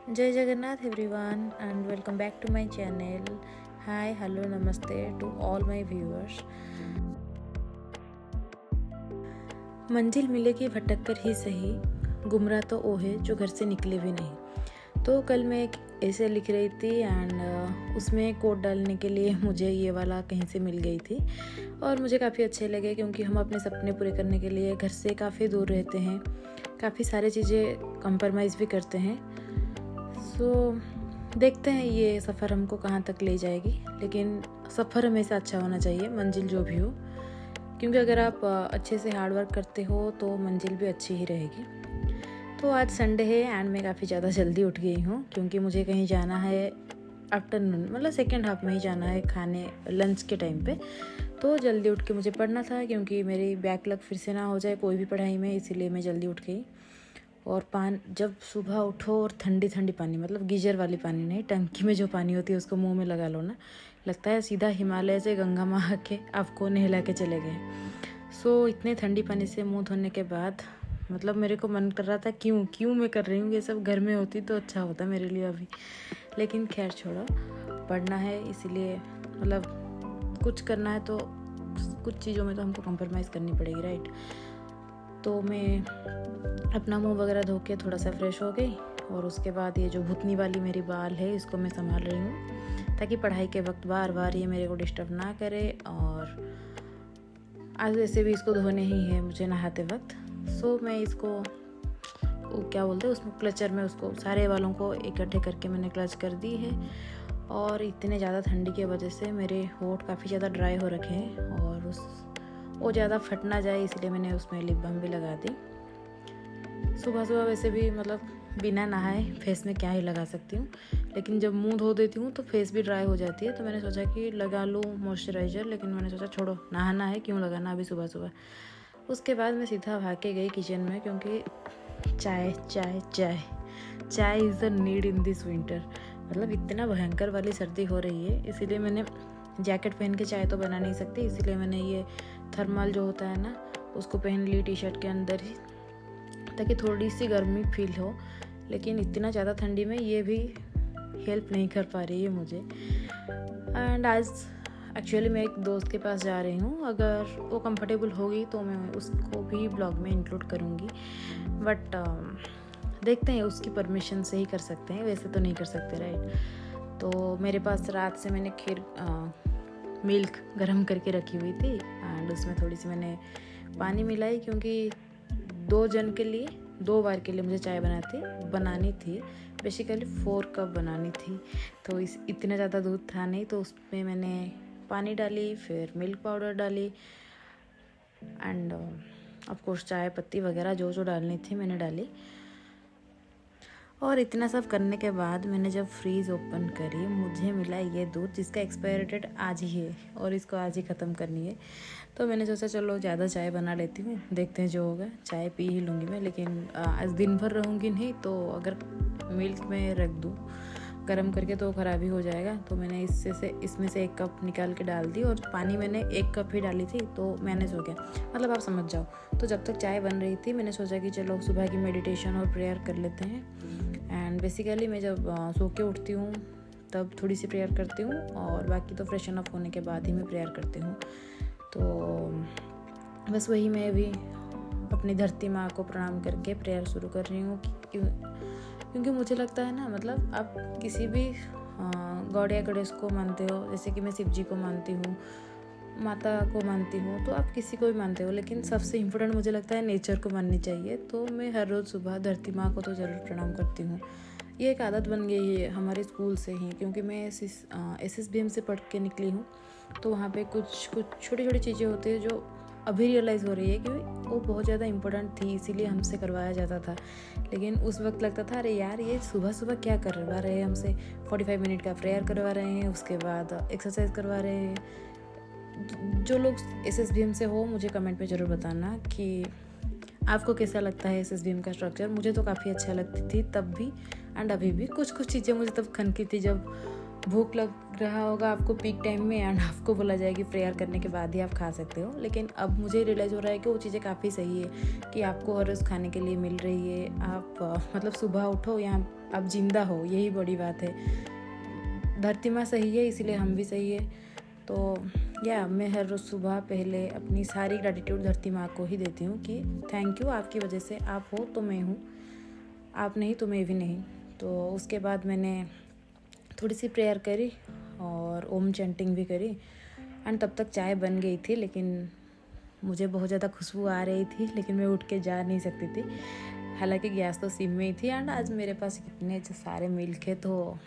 जय Jagannath everyone and welcome back to my channel. Hi, hello, namaste to all my viewers. मंजिल मिलेगी भटक कर ही सही, गुमराह तो वो है जो घर से निकले भी नहीं। तो कल मैं एक ऐसे लिख रही थी एंड उसमें कोट डालने के लिए मुझे ये वाला कहीं से मिल गई थी और मुझे काफ़ी अच्छे लगे क्योंकि हम अपने सपने पूरे करने के लिए घर से काफ़ी दूर रहते हैं, काफ़ी सारी चीज़ें कंप्रोमाइज़ भी करते हैं। सो देखते हैं ये सफ़र हमको कहाँ तक ले जाएगी, लेकिन सफ़र हमेशा अच्छा होना चाहिए, मंजिल जो भी हो, क्योंकि अगर आप अच्छे से हार्ड वर्क करते हो तो मंजिल भी अच्छी ही रहेगी। तो आज संडे है एंड मैं काफ़ी ज़्यादा जल्दी उठ गई हूँ क्योंकि मुझे कहीं जाना है आफ्टरनून, मतलब सेकेंड हाफ में ही जाना है, खाने लंच के टाइम पे। तो जल्दी उठ के मुझे पढ़ना था क्योंकि मेरी बैकलॉग फिर से ना हो जाए कोई भी पढ़ाई में, इसीलिए मैं जल्दी उठ गई। और जब सुबह उठो और ठंडी ठंडी पानी, मतलब गीजर वाली पानी नहीं, टंकी में जो पानी होती है उसको मुंह में लगा लो ना, लगता है सीधा हिमालय से गंगा माँ के आपको नहला के चले गए। सो इतने ठंडी पानी से मुंह धोने के बाद मतलब मेरे को मन कर रहा था क्यों मैं कर रही हूँ ये सब, घर में होती तो अच्छा होता मेरे लिए अभी, लेकिन खैर छोड़ो, पढ़ना है इसीलिए, मतलब कुछ करना है तो कुछ चीज़ों में तो हमको कॉम्प्रोमाइज़ करनी पड़ेगी, राइट। तो मैं अपना मुंह वगैरह धो के थोड़ा सा फ्रेश हो गई और उसके बाद ये जो भुतनी वाली मेरी बाल है इसको मैं संभाल रही हूँ ताकि पढ़ाई के वक्त बार बार ये मेरे को डिस्टर्ब ना करे। और आज वैसे भी इसको धोने ही है मुझे नहाते वक्त। सो मैं इसको क्या बोलते हैं उसमें क्लचर में उसको सारे बालों को इकट्ठे करके मैंने क्लच कर दी है। और इतने ज़्यादा ठंडी की वजह से मेरे होठ काफ़ी ज़्यादा ड्राई हो रखे हैं और वो ज़्यादा फट ना जाए इसलिए मैंने उसमें लिप बाम भी लगा दी। सुबह सुबह वैसे भी मतलब बिना नहाए फेस में क्या ही लगा सकती हूँ, लेकिन जब मुंह धो देती हूँ तो फेस भी ड्राई हो जाती है, तो मैंने सोचा कि लगा लूँ मॉइस्चराइज़र, लेकिन मैंने सोचा छोड़ो, नहाना है क्यों लगाना अभी सुबह सुबह। उसके बाद मैं सीधा भाग के गई किचन में क्योंकि चाय चाय चाय चाय is the need in this winter. मतलब इतना भयंकर वाली सर्दी हो रही है, इसीलिए मैंने जैकेट पहन के चाय तो बना नहीं सकती, इसीलिए मैंने ये थर्मल जो होता है ना उसको पहन ली टी शर्ट के अंदर ही, ताकि थोड़ी सी गर्मी फील हो। लेकिन इतना ज़्यादा ठंडी में ये भी हेल्प नहीं कर पा रही है मुझे। एंड आज एक्चुअली मैं एक दोस्त के पास जा रही हूँ, अगर वो कंफर्टेबल होगी तो मैं उसको भी ब्लॉग में इंक्लूड करूँगी, बट देखते हैं, उसकी परमिशन से ही कर सकते हैं, वैसे तो नहीं कर सकते, राइट। तो मेरे पास रात से मैंने खीर मिल्क गरम करके रखी हुई थी एंड उसमें थोड़ी सी मैंने पानी मिलाई क्योंकि 2 जन के लिए 2 बार के लिए मुझे चाय बनानी थी, बेसिकली 4 कप बनानी थी। तो इतना ज़्यादा दूध था नहीं, तो उसमें मैंने पानी डाली, फिर मिल्क पाउडर डाली एंड ऑफ कोर्स चाय पत्ती वगैरह जो जो डालनी थी मैंने डाली। और इतना सब करने के बाद मैंने जब फ्रीज़ ओपन करी मुझे मिला ये दूध जिसका एक्सपायरी डेट आज ही है और इसको आज ही ख़त्म करनी है। तो मैंने सोचा चलो ज़्यादा चाय बना लेती हूँ, देखते हैं जो होगा, चाय पी ही लूँगी मैं, लेकिन आज दिन भर रहूँगी नहीं, तो अगर मिल्क में रख दूँ गर्म करके तो ख़राब ही हो जाएगा। तो मैंने इसमें से 1 कप निकाल के डाल दी और पानी मैंने 1 कप ही डाली थी, तो मैनेज हो गया, मतलब आप समझ जाओ। तो जब तक चाय बन रही थी मैंने सोचा कि चलो सुबह की मेडिटेशन और प्रेयर कर लेते हैं। एंड बेसिकली मैं जब सो के उठती हूँ तब थोड़ी सी प्रेयर करती हूँ और बाकी तो फ्रेशन अप होने के बाद ही मैं प्रेयर करती हूँ। तो बस वही मैं भी अपनी धरती माँ को प्रणाम करके प्रेयर शुरू कर रही हूँ क्योंकि मुझे लगता है ना, मतलब आप किसी भी गॉड या गणेश को मानते हो, जैसे कि मैं शिव जी को मानती हूँ, माता को मानती हूँ, तो आप किसी को भी मानते हो, लेकिन सबसे इम्पोर्टेंट मुझे लगता है नेचर को माननी चाहिए। तो मैं हर रोज़ सुबह धरती माँ को तो ज़रूर प्रणाम करती हूँ। ये एक आदत बन गई है हमारे स्कूल से ही, क्योंकि मैं SSBM से पढ़ के निकली हूँ, तो वहाँ पे कुछ छोटी छोटी चीज़ें होती है जो अभी रियलाइज़ हो रही है कि वो बहुत ज़्यादा इम्पोर्टेंट थी, इसीलिए हमसे करवाया जाता था। लेकिन उस वक्त लगता था अरे यार ये सुबह सुबह क्या करवा रहे हैं हमसे, 45 मिनट का प्रेयर करवा रहे हैं, उसके बाद एक्सरसाइज करवा रहे हैं। जो लोग SSBM से हो मुझे कमेंट में ज़रूर बताना कि आपको कैसा लगता है SSBM का स्ट्रक्चर। मुझे तो काफ़ी अच्छा लगती थी तब भी एंड अभी भी। कुछ चीज़ें मुझे तब खनकी थी, जब भूख लग रहा होगा आपको पीक टाइम में एंड आपको बोला जाए कि प्रेयर करने के बाद ही आप खा सकते हो, लेकिन अब मुझे रियलाइज़ हो रहा है कि वो चीज़ें काफ़ी सही है कि आपको हर रोज़ खाने के लिए मिल रही है। आप मतलब सुबह उठो, यहाँ आप जिंदा हो, यही बड़ी बात है। धरती माँ सही है, इसीलिए हम भी सही है। तो मैं हर रोज़ सुबह पहले अपनी सारी ग्रैटिट्यूड धरती माँ को ही देती हूँ कि थैंक यू, आपकी वजह से आप हो तो मैं हूँ, आप नहीं तो मैं भी नहीं। तो उसके बाद मैंने थोड़ी सी प्रेयर करी और ओम चैंटिंग भी करी एंड तब तक चाय बन गई थी, लेकिन मुझे बहुत ज़्यादा खुशबू आ रही थी, लेकिन मैं उठ के जा नहीं सकती थी। हालांकि गैस तो सिम में ही थी एंड आज मेरे पास इतने सारे मिल्क है तो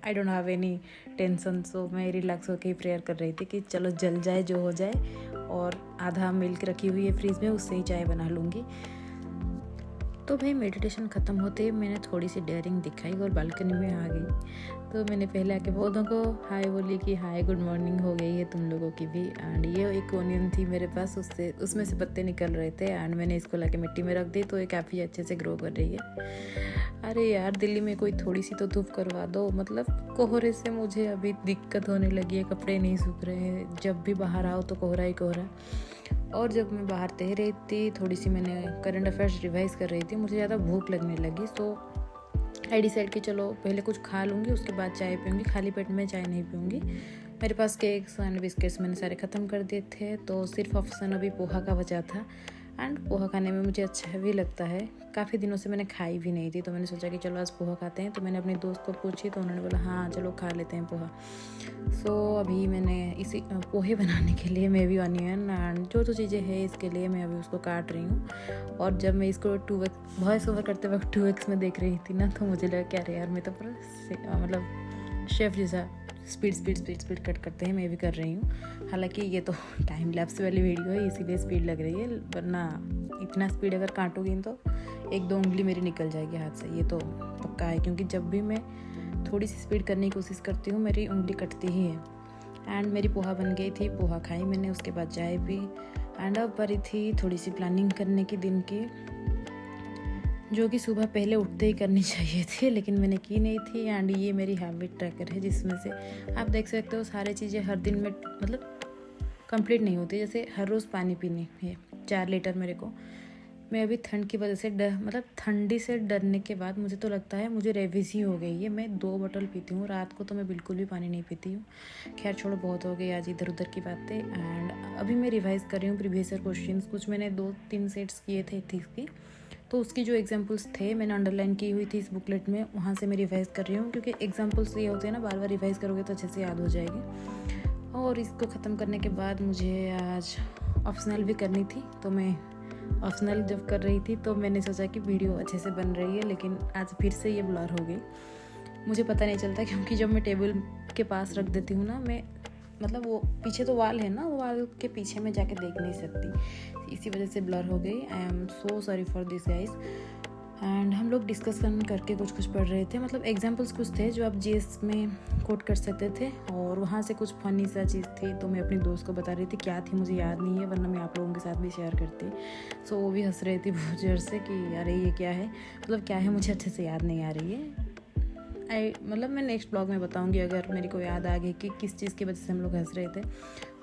I don't have any tension. So मैं रिलैक्स होकर ही प्रेयर कर रही थी कि चलो जल जाए जो हो जाए, और आधा मिल्क रखी हुई है फ्रिज में, उससे ही चाय बना लूँगी। तो भाई मेडिटेशन ख़त्म होते ही मैंने थोड़ी सी डेयरिंग दिखाई और बालकनी में आ गई। तो मैंने पहले आके पौधों को हाय बोली कि हाय गुड मॉर्निंग हो गई है तुम लोगों की भी। एंड ये एक ओनियन थी मेरे पास, उसमें से पत्ते निकल रहे थे एंड मैंने इसको लाके मिट्टी में रख दी, तो ये काफ़ी अच्छे से ग्रो कर रही है। अरे यार, दिल्ली में कोई थोड़ी सी तो धूप करवा दो, मतलब कोहरे से मुझे अभी दिक्कत होने लगी है, कपड़े नहीं सूख रहे हैं, जब भी बाहर आओ तो कोहरा ही कोहरा। और जब मैं बाहर तैर रही थी, थोड़ी सी मैंने करंट अफेयर्स रिवाइज कर रही थी, मुझे ज़्यादा भूख लगने लगी। सो आई डिसाइड कि चलो पहले कुछ खा लूँगी, उसके बाद चाय पीऊँगी, खाली पेट में चाय नहीं पीऊँगी। मेरे पास केक्स एंड बिस्किट्स मैंने सारे ख़त्म कर दिए थे, तो सिर्फ ऑप्शन अभी पोहा का बचा था। एंड पोहा खाने में मुझे अच्छा भी लगता है, काफ़ी दिनों से मैंने खाई भी नहीं थी, तो मैंने सोचा कि चलो आज पोहा खाते हैं। तो मैंने अपनी दोस्त को पूछी तो उन्होंने बोला हाँ चलो खा लेते हैं पोहा। सो अभी मैंने इसी पोहे बनाने के लिए मैं भी अनियन एंड जो चीज़ें हैं इसके लिए मैं अभी उसको काट रही हूँ। और जब मैं इसको 2x वॉइस ओवर करते वक्त 2x में देख रही थी ना, तो मुझे लगा क्या अरे यार, मैं तो पूरा मतलब शेफ़ जैसा स्पीड कट करते हैं मैं भी कर रही हूँ। हालांकि ये तो टाइम लैप्स वाली वीडियो है, इसीलिए स्पीड लग रही है, वरना इतना स्पीड अगर काटोगी तो 1-2 उंगली मेरी निकल जाएगी हाथ से, ये तो पक्का है। क्योंकि जब भी मैं थोड़ी सी स्पीड करने की कोशिश करती हूँ मेरी उंगली कटती ही है। एंड मेरी पोहा बन गई थी, पोहा खाई मैंने, उसके बाद चाय पी एंड अब परी थी थोड़ी सी प्लानिंग करने की दिन की, जो कि सुबह पहले उठते ही करनी चाहिए थी, लेकिन मैंने की नहीं थी। एंड ये मेरी हैबिट ट्रैकर है, जिसमें से आप देख सकते हो सारी चीज़ें हर दिन में मतलब कंप्लीट नहीं होती। जैसे हर रोज़ पानी पीनी है 4 लीटर मेरे को। मैं अभी ठंड की वजह से मतलब ठंडी से डरने के बाद मुझे तो लगता है मुझे रेविस ही हो गई है। मैं 2 बोतल पीती हूँ रात को, तो मैं बिल्कुल भी पानी नहीं पीती हूँ। खैर छोड़ो, बहुत हो गई आज इधर उधर की बातें। एंड अभी मैं रिवाइज़ कर रही हूँ प्रीवियस ईयर क्वेश्चंस, कुछ मैंने 2-3 सेट्स किए थे थीस की, तो उसकी जो एग्जाम्पल्स थे मैंने अंडरलाइन की हुई थी इस बुकलेट में, वहाँ से मैं रिवाइज़ कर रही हूँ। क्योंकि एग्जाम्पल्स ये होते हैं ना, बार बार रिवाइज़ करोगे तो अच्छे से याद हो जाएगी। और इसको ख़त्म करने के बाद मुझे आज ऑप्शनल भी करनी थी, तो मैं ऑप्शनल जब कर रही थी तो मैंने सोचा कि वीडियो अच्छे से बन रही है, लेकिन आज फिर से ये ब्लर हो गई। मुझे पता नहीं चलता, क्योंकि जब मैं टेबल के पास रख देती हूँ ना, मैं मतलब वो पीछे तो वाल है ना, वाल के पीछे मैं जाके देख नहीं सकती, इसी वजह से ब्लर हो गई। I am so sorry for this guys. And हम लोग डिस्कशन करके कुछ पढ़ रहे थे, मतलब एग्जाम्पल्स कुछ थे जो आप जीएस में कोट कर सकते थे, और वहाँ से कुछ फनी सा चीज़ थी, तो मैं अपनी दोस्त को बता रही थी, क्या थी मुझे याद नहीं है, वरना मैं आप लोगों के साथ भी शेयर करती। सो वो भी हंस रही थी बहुत जोर से कि अरे ये क्या है, मतलब क्या है मुझे अच्छे से याद नहीं आ रही है। मतलब मैं नेक्स्ट ब्लॉग में बताऊंगी अगर मेरे को याद आ गई कि किस चीज़ की वजह से हम लोग हंस रहे थे।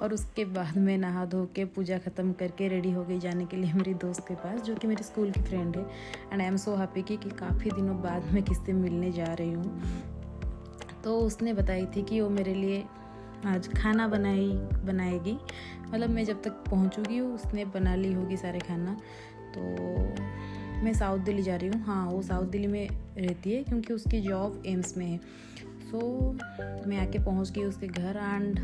और उसके बाद मैं नहा धो के पूजा ख़त्म करके रेडी हो गई जाने के लिए मेरी दोस्त के पास, जो कि मेरी स्कूल की फ्रेंड है। And I am so happy कि काफ़ी दिनों बाद मैं किससे मिलने जा रही हूँ। तो उसने बताई थी कि वो मेरे लिए आज खाना बनाएगी, मतलब मैं जब तक पहुँचूँगी उसने बना ली होगी सारे खाना। तो मैं साउथ दिल्ली जा रही हूँ, हाँ वो साउथ दिल्ली में रहती है क्योंकि उसकी जॉब एम्स में है। सो मैं आके पहुँच गई उसके घर एंड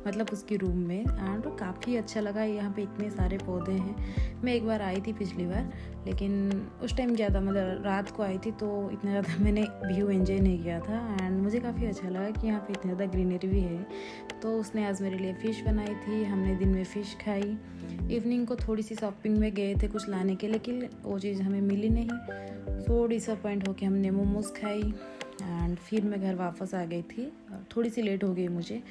मतलब उसकी रूम में, एंड काफ़ी अच्छा लगा। यहाँ पे इतने सारे पौधे हैं। मैं एक बार आई थी पिछली बार, लेकिन उस टाइम ज़्यादा मतलब रात को आई थी, तो इतना ज़्यादा मैंने व्यू एंजॉय नहीं किया था। एंड मुझे काफ़ी अच्छा लगा कि यहाँ पे इतनी ज़्यादा ग्रीनरी भी है। तो उसने आज मेरे लिए फ़िश बनाई थी, हमने दिन में फ़िश खाई। इवनिंग को थोड़ी सी शॉपिंग में गए थे कुछ लाने के, लेकिन वो चीज़ हमें मिली नहीं। सो डिसअपॉइंट होके हमने मोमोज़ खाई एंड फिर मैं घर वापस आ गई थी। थोड़ी सी लेट हो गई मुझे,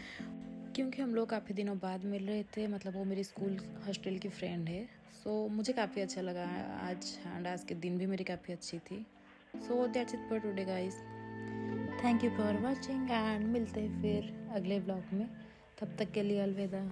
क्योंकि हम लोग काफ़ी दिनों बाद मिल रहे थे, मतलब वो मेरी स्कूल हॉस्टल की फ्रेंड है। सो मुझे काफ़ी अच्छा लगा आज, एंड आज के दिन भी मेरी काफ़ी अच्छी थी। So that's it for today guys, thank you for watching and मिलते हैं फिर अगले ब्लॉग में। तब तक के लिए अलविदा।